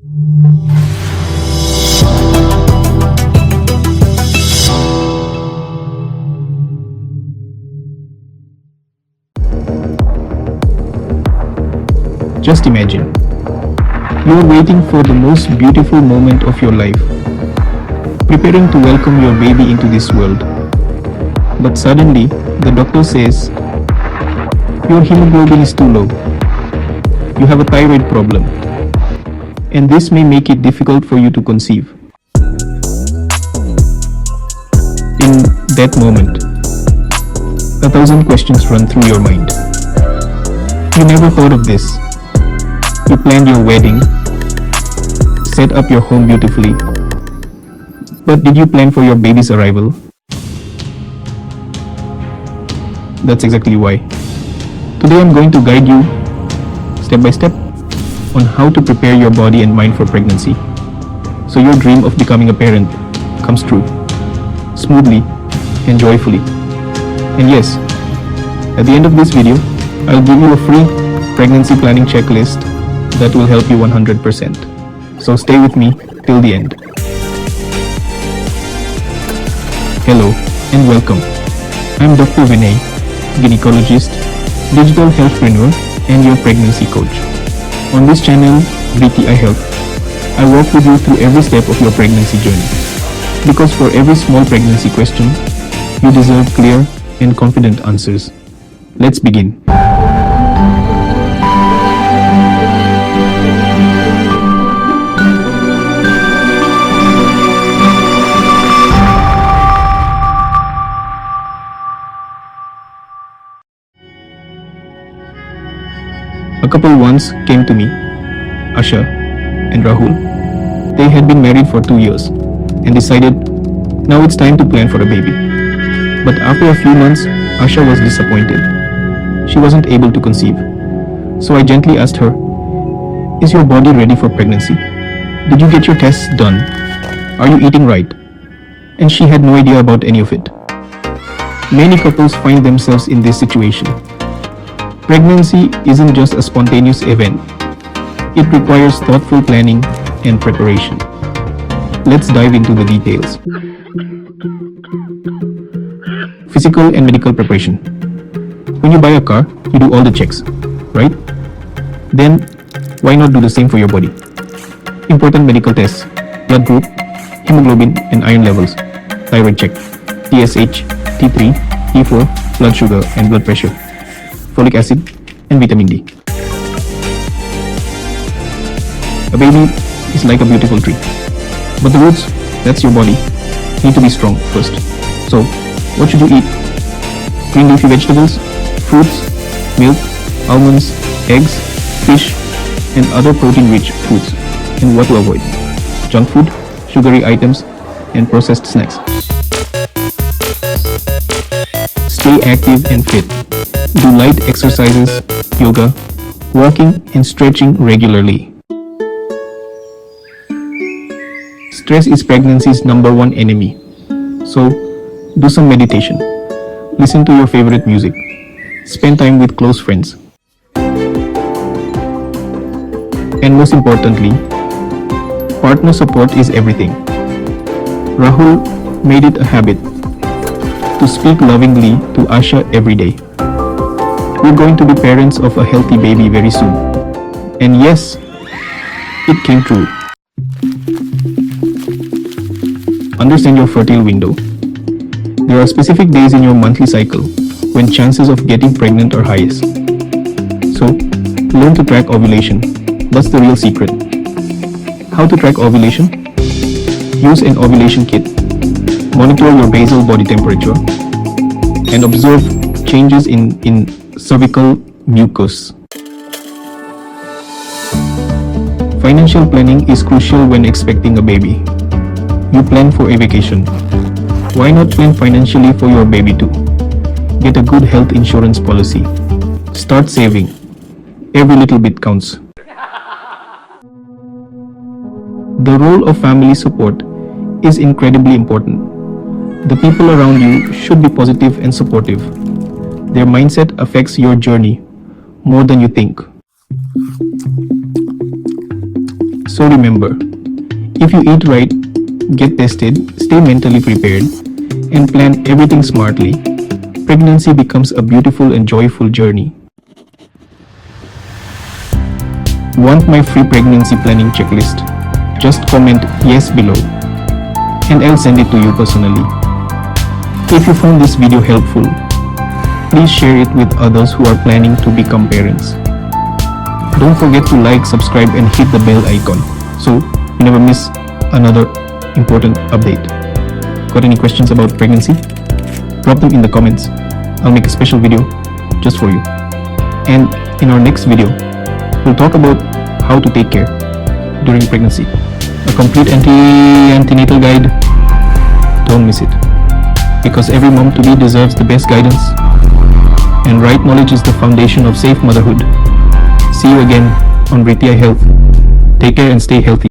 Just imagine, you are waiting for the most beautiful moment of your life, preparing to welcome your baby into this world. But suddenly, the doctor says, your hemoglobin is too low. You have a thyroid problem, and this may make it difficult for you to conceive. In that moment, 1,000 questions run through your mind. You never thought of this. You planned your wedding, set up your home beautifully. But did you plan for your baby's arrival? That's exactly why. Today I'm going to guide you step by step on how to prepare your body and mind for pregnancy, so your dream of becoming a parent comes true, smoothly and joyfully. And yes, at the end of this video, I'll give you a free pregnancy planning checklist that will help you 100%. So stay with me till the end. Hello and welcome. I'm Dr. Venay, gynecologist, digital healthpreneur, and your pregnancy coach. On this channel, Vritti-i-Life, I walk with you through every step of your pregnancy journey. Because for every small pregnancy question, you deserve clear and confident answers. Let's begin. A couple once came to me, Asha and Rahul. They had been married for 2 years and decided now it's time to plan for a baby. But after a few months, Asha was disappointed. She wasn't able to conceive. So I gently asked her, is your body ready for pregnancy? Did you get your tests done? Are you eating right? And she had no idea about any of it. Many couples find themselves in this situation. Pregnancy isn't just a spontaneous event. It requires thoughtful planning and preparation. Let's dive into the details. Physical and medical preparation. When you buy a car, you do all the checks, right? Then, why not do the same for your body? Important medical tests: blood group, hemoglobin and iron levels, thyroid check, TSH, T3, T4, blood sugar and blood pressure, folic acid, and vitamin D. A baby is like a beautiful tree, but the roots, that's your body, need to be strong first. So, what should you eat? Green leafy vegetables, fruits, milk, almonds, eggs, fish, and other protein-rich foods. And what to avoid? Junk food, sugary items, and processed snacks. Stay active and fit. Do light exercises, yoga, walking and stretching regularly. Stress is pregnancy's #1 enemy. So, do some meditation. Listen to your favorite music. Spend time with close friends. And most importantly, partner support is everything. Rahul made it a habit to speak lovingly to Asha every day. We're going to be parents of a healthy baby very soon. And yes, it came true. Understand your fertile window. There are specific days in your monthly cycle when chances of getting pregnant are highest. So, learn to track ovulation. That's the real secret. How to track ovulation? Use an ovulation kit. Monitor your basal body temperature and observe changes in cervical mucus. Financial planning is crucial when expecting a baby. You plan for a vacation. Why not plan financially for your baby too? Get a good health insurance policy. Start saving. Every little bit counts. The role of family support is incredibly important. The people around you should be positive and supportive. Their mindset affects your journey more than you think. So remember, if you eat right, get tested, stay mentally prepared, and plan everything smartly, pregnancy becomes a beautiful and joyful journey. Want my free pregnancy planning checklist? Just comment yes below, and I'll send it to you personally. If you found this video helpful, please share it with others who are planning to become parents. Don't forget to like, subscribe, and hit the bell icon so you never miss another important update. Got any questions about pregnancy? Drop them in the comments. I'll make a special video just for you. And in our next video, we'll talk about how to take care during pregnancy. A complete antenatal guide. Don't miss it. Because every mom to be deserves the best guidance. And right knowledge is the foundation of safe motherhood. See you again on Vritti-i-Health. Take care and stay healthy.